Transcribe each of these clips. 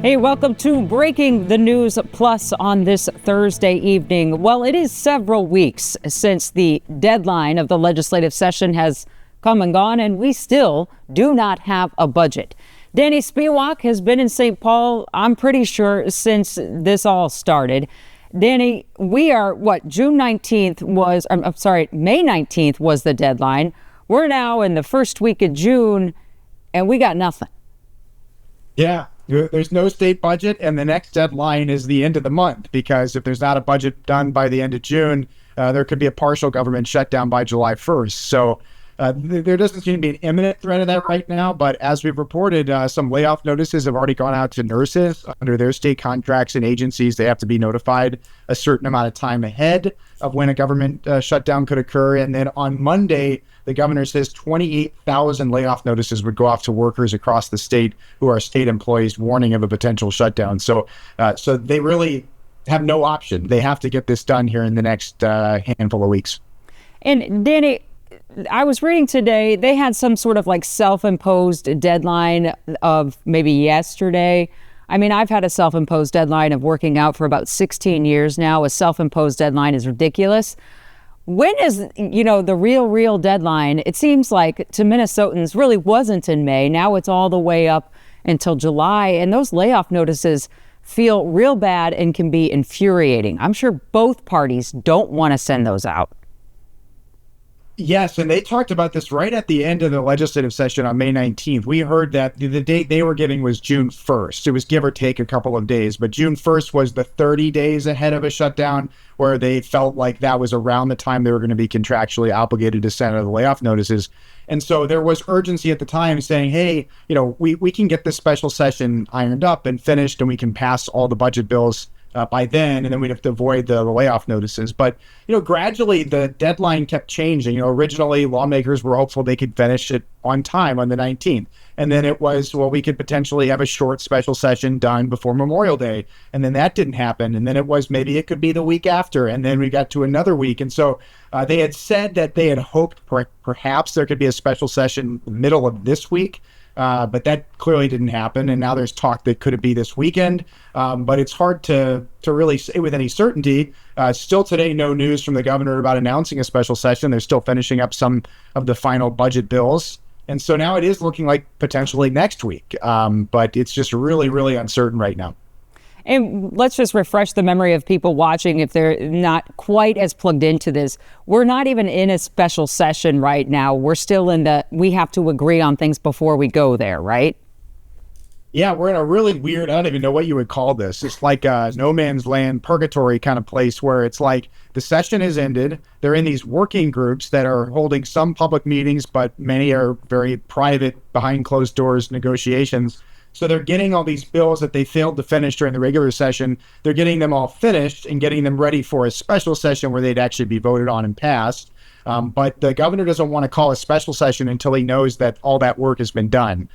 Hey, welcome to Breaking the News Plus on this Thursday evening. Well, it is several weeks since the deadline of the legislative session has come and gone, and we still do not have a budget. Danny Spiewak has been in St. Paul, I'm pretty sure, since this all started. Danny, we are, May 19th was the deadline. We're now in the first week of June, and we got nothing. Yeah. There's no state budget, and the next deadline is the end of the month, because if there's not a budget done by the end of June, there could be a partial government shutdown by July 1st. So there doesn't seem to be an imminent threat of that right now, but as we've reported, some layoff notices have already gone out to nurses. Under their state contracts and agencies, they have to be notified a certain amount of time ahead of when a government shutdown could occur. And then on Monday, the governor says 28,000 layoff notices would go off to workers across the state who are state employees, warning of a potential shutdown. So they really have no option. They have to get this done here in the next handful of weeks. And Danny, I was reading today, they had some sort of like self-imposed deadline of maybe yesterday. I mean, I've had a self-imposed deadline of working out for about 16 years now. A self-imposed deadline is ridiculous. When is, the real deadline? It seems like to Minnesotans really wasn't in May. Now it's all the way up until July. And those layoff notices feel real bad and can be infuriating. I'm sure both parties don't want to send those out. Yes, and they talked about this right at the end of the legislative session on May 19th. We heard that the date they were giving was June 1st. It was give or take a couple of days, but June 1st was the 30 days ahead of a shutdown, where they felt like that was around the time they were going to be contractually obligated to send out the layoff notices. And so there was urgency at the time saying, hey, we can get this special session ironed up and finished, and we can pass all the budget bills by then, and then we'd have to avoid the layoff notices. But, gradually the deadline kept changing. Originally lawmakers were hopeful they could finish it on time on the 19th. And then it was, we could potentially have a short special session done before Memorial Day. And then that didn't happen. And then it was, maybe it could be the week after. And then we got to another week. And so they had said that they had hoped perhaps there could be a special session middle of this week. But that clearly didn't happen. And now there's talk that could it be this weekend. But it's hard to really say with any certainty. Still today, no news from the governor about announcing a special session. They're still finishing up some of the final budget bills. And so now it is looking like potentially next week. But it's just really, really uncertain right now. And let's just refresh the memory of people watching if they're not quite as plugged into this. We're not even in a special session right now. We're still in we have to agree on things before we go there, right? Yeah, we're in a really weird, I don't even know what you would call this. It's like a no man's land, purgatory kind of place where it's like the session has ended. They're in these working groups that are holding some public meetings, but many are very private, behind closed doors negotiations. So they're getting all these bills that they failed to finish during the regular session. They're getting them all finished and getting them ready for a special session where they'd actually be voted on and passed. But the governor doesn't want to call a special session until he knows that all that work has been done.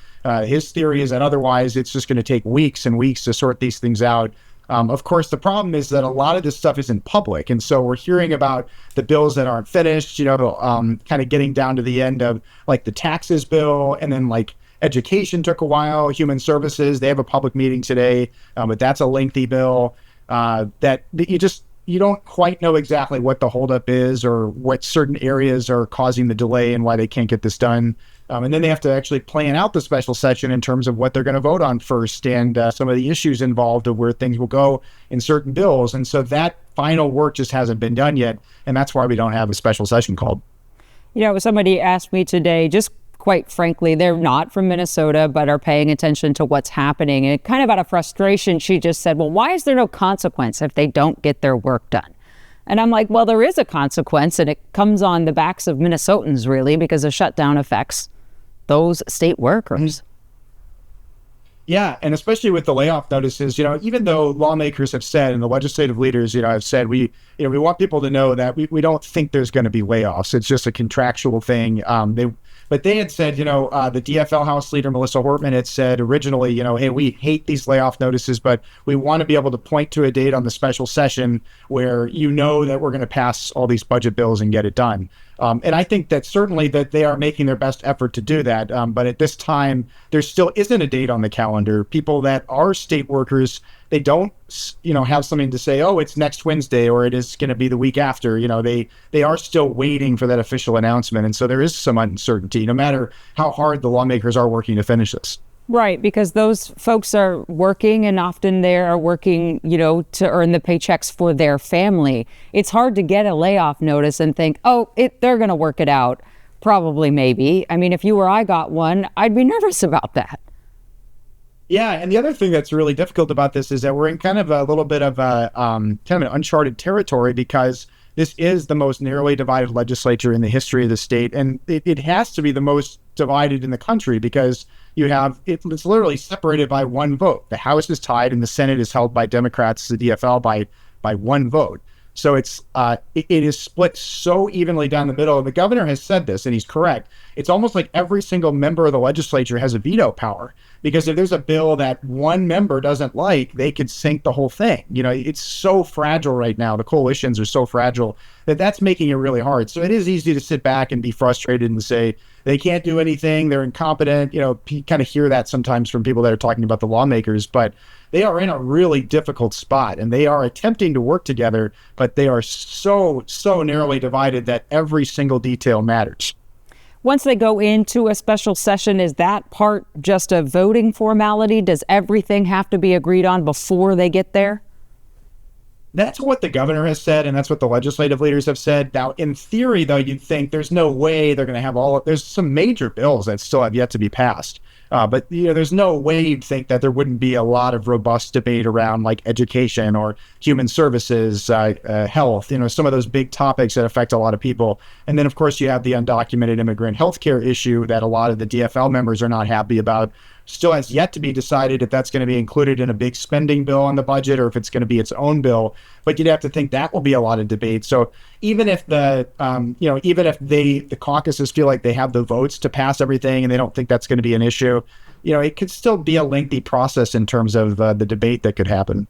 His theory is that otherwise it's just going to take weeks and weeks to sort these things out. Of course, the problem is that a lot of this stuff isn't public. And so we're hearing about the bills that aren't finished, kind of getting down to the end of like the taxes bill, and then like education took a while. Human services, they have a public meeting today, but that's a lengthy bill that you don't quite know exactly what the holdup is or what certain areas are causing the delay and why they can't get this done. And then they have to actually plan out the special session in terms of what they're going to vote on first and some of the issues involved of where things will go in certain bills. And so that final work just hasn't been done yet. And that's why we don't have a special session called. Somebody asked me today, just quite frankly, they're not from Minnesota, but are paying attention to what's happening. And kind of out of frustration, she just said, well, why is there no consequence if they don't get their work done? And I'm like, well, there is a consequence, and it comes on the backs of Minnesotans, really, because the shutdown affects those state workers. Yeah, and especially with the layoff notices, even though lawmakers have said and the legislative leaders, have said we want people to know that we don't think there's going to be layoffs. It's just a contractual thing. But they had said, the DFL House Leader, Melissa Hortman, had said originally, hey, we hate these layoff notices, but we want to be able to point to a date on the special session where that we're going to pass all these budget bills and get it done. And I think that certainly that they are making their best effort to do that. But at this time, there still isn't a date on the calendar. People that are state workers, they don't, have something to say, oh, it's next Wednesday or it is going to be the week after. They are still waiting for that official announcement. And so there is some uncertainty, no matter how hard the lawmakers are working to finish this. Right, because those folks are working and often they are working, to earn the paychecks for their family. It's hard to get a layoff notice and think, oh, they're going to work it out. Probably, maybe. I mean, if you or I got one, I'd be nervous about that. Yeah, and the other thing that's really difficult about this is that we're in kind of a little bit of a kind of an uncharted territory, because this is the most narrowly divided legislature in the history of the state, and it has to be the most divided in the country, because it's literally separated by one vote. The House is tied and the Senate is held by Democrats, the DFL, by one vote. So it is split so evenly down the middle. And the governor has said this, and he's correct. It's almost like every single member of the legislature has a veto power, because if there's a bill that one member doesn't like, they could sink the whole thing. It's so fragile right now. The coalitions are so fragile that's making it really hard. So it is easy to sit back and be frustrated and say they can't do anything. They're incompetent. You kind of hear that sometimes from people that are talking about the lawmakers, but they are in a really difficult spot, and they are attempting to work together, but they are so narrowly divided that every single detail matters. Once they go into a special session, is that part just a voting formality? Does everything have to be agreed on before they get there? That's what the governor has said, and that's what the legislative leaders have said. Now, in theory, though, you'd think there's no way they're going to have there's some major bills that still have yet to be passed. But there's no way you'd think that there wouldn't be a lot of robust debate around like education or human services, health, some of those big topics that affect a lot of people. And then, of course, you have the undocumented immigrant healthcare issue that a lot of the DFL members are not happy about. Still has yet to be decided if that's going to be included in a big spending bill on the budget or if it's going to be its own bill. But you'd have to think that will be a lot of debate. So even if the caucuses feel like they have the votes to pass everything and they don't think that's going to be an issue, it could still be a lengthy process in terms of the debate that could happen.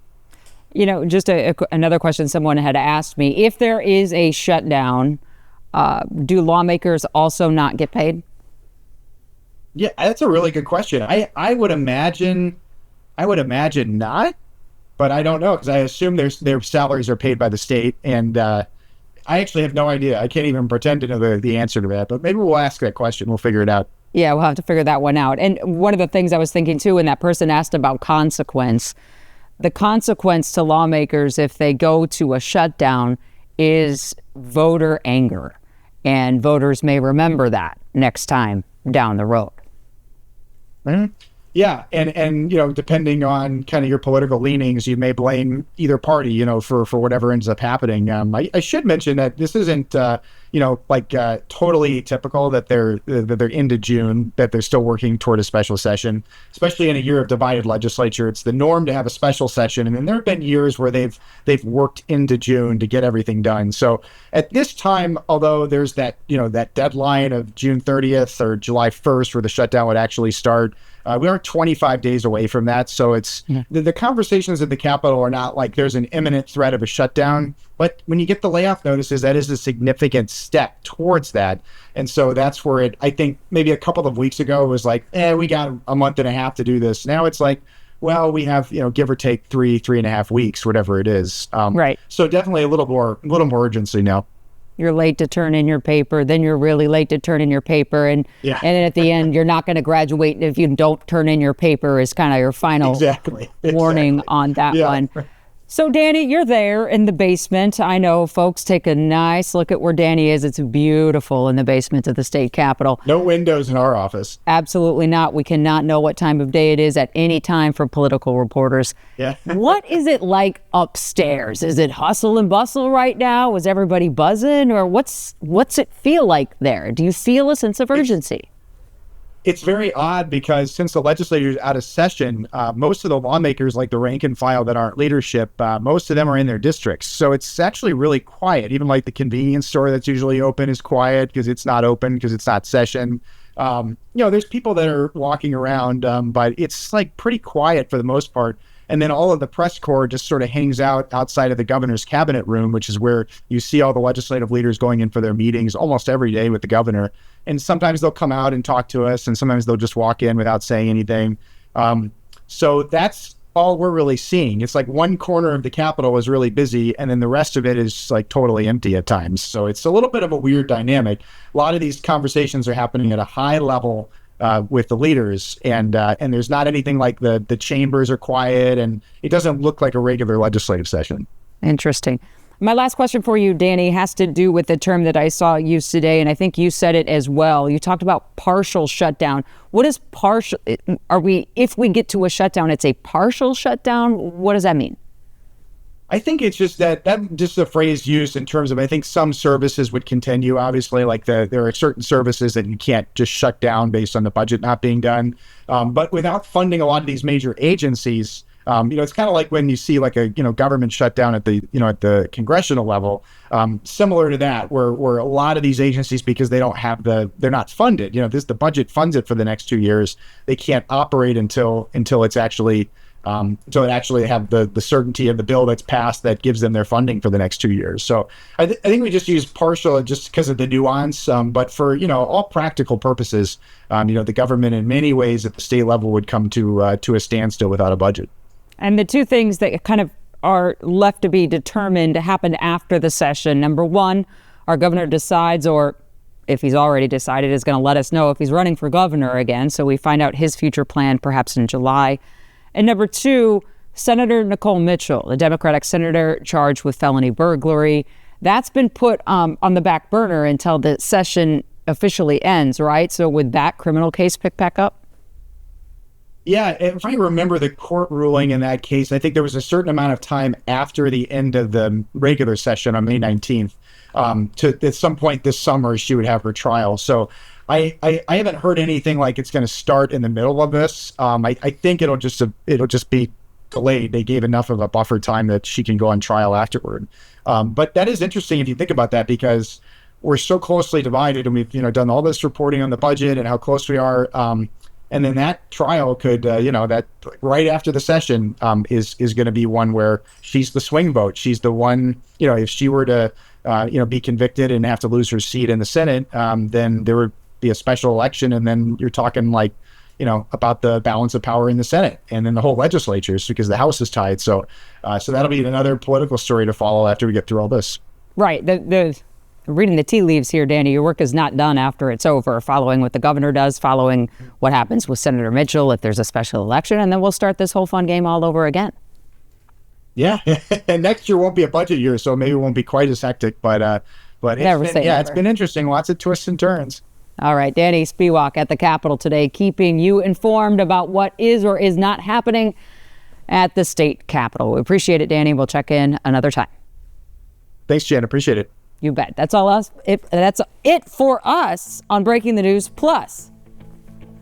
Just another question someone had asked me: if there is a shutdown, do lawmakers also not get paid? Yeah, that's a really good question. I would imagine not, but I don't know, because I assume their salaries are paid by the state, and I actually have no idea. I can't even pretend to know the answer to that, but maybe we'll ask that question. We'll figure it out. Yeah, we'll have to figure that one out. And one of the things I was thinking too, when that person asked about consequence, the consequence to lawmakers if they go to a shutdown is voter anger, and voters may remember that next time down the road. Mm-hmm. Yeah, and depending on kind of your political leanings, you may blame either party, for whatever ends up happening. I should mention that this isn't totally typical that they're into June, that they're still working toward a special session, especially in a year of divided legislature. It's the norm to have a special session, and then there have been years where they've worked into June to get everything done. So at this time, although there's that deadline of June 30th or July 1st where the shutdown would actually start, we are 25 days away from that. So it's the conversations at the Capitol are not like there's an imminent threat of a shutdown. But when you get the layoff notices, that is a significant step towards that. And so that's where I think maybe a couple of weeks ago it was like, we got a month and a half to do this. Now it's like, well, we have, give or take 3.5 weeks, whatever it is. Right. So definitely a little more urgency now. You're late to turn in your paper, then you're really late to turn in your paper, and then at the end, you're not going to graduate if you don't turn in your paper is kind of your final warning on that one. So, Danny, you're there in the basement. I know folks take a nice look at where Danny is. It's beautiful in the basement of the state capitol. No windows in our office. Absolutely not. We cannot know what time of day it is at any time for political reporters. Yeah. What is it like upstairs? Is it hustle and bustle right now? Is everybody buzzing? Or what's it feel like there? Do you feel a sense of urgency? It's very odd because since the legislature is out of session, most of the lawmakers, like the rank and file that aren't leadership, most of them are in their districts. So it's actually really quiet. Even like the convenience store that's usually open is quiet because it's not open because it's not session. There's people that are walking around, but it's like pretty quiet for the most part. And then all of the press corps just sort of hangs out outside of the governor's cabinet room, which is where you see all the legislative leaders going in for their meetings almost every day with the governor. And sometimes they'll come out and talk to us, and sometimes they'll just walk in without saying anything. So that's all we're really seeing. It's like one corner of the Capitol is really busy, and then the rest of it is like totally empty at times. So it's a little bit of a weird dynamic. A lot of these conversations are happening at a high level with the leaders, and there's not anything like the chambers are quiet, and it doesn't look like a regular legislative session. Interesting. My last question for you, Danny, has to do with the term that I saw used today, and I think you said it as well. You talked about partial shutdown. What is partial? If we get to a shutdown, it's a partial shutdown? What does that mean? I think it's just that just a phrase used in terms of, I think some services would continue. Obviously, like there are certain services that you can't just shut down based on the budget not being done. But without funding a lot of these major agencies, it's kind of like when you see like a government shutdown at the congressional level, similar to that, where a lot of these agencies, because they're not funded. The budget funds it for the next 2 years. They can't operate until it's actually until it actually have the certainty of the bill that's passed that gives them their funding for the next 2 years. So I think we just use partial just because of the nuance. But for all practical purposes, the government in many ways at the state level would come to a standstill without a budget. And the two things that kind of are left to be determined to happen after the session. Number one, our governor decides, or if he's already decided, is going to let us know if he's running for governor again. So we find out his future plan perhaps in July. And number two, Senator Nicole Mitchell, the Democratic senator charged with felony burglary. That's been put on the back burner until the session officially ends, right? So would that criminal case pick back up? Yeah, if I remember the court ruling in that case, I think there was a certain amount of time after the end of the regular session on May 19th. At some point this summer, she would have her trial. So I haven't heard anything like it's going to start in the middle of this. I think it'll just be delayed. They gave enough of a buffer time that she can go on trial afterward. But that is interesting if you think about that, because we're so closely divided, and we've done all this reporting on the budget and how close we are. And then that trial could, that right after the session is going to be one where she's the swing vote. She's the one, if she were to, be convicted and have to lose her seat in the Senate, then there would be a special election. And then you're talking like, about the balance of power in the Senate and then the whole legislature, because the House is tied. So that'll be another political story to follow after we get through all this. Right. Reading the tea leaves here, Danny, your work is not done after it's over, following what the governor does, following what happens with Senator Mitchell if there's a special election, and then we'll start this whole fun game all over again. Yeah, and next year won't be a budget year, so maybe it won't be quite as hectic, but it's been interesting, lots of twists and turns. All right, Danny Spiewak at the Capitol today, keeping you informed about what is or is not happening at the state Capitol. We appreciate it, Danny. We'll check in another time. Thanks, Jen. Appreciate it. You bet. That's it for us on Breaking the News Plus.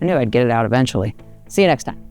I knew I'd get it out eventually. See you next time.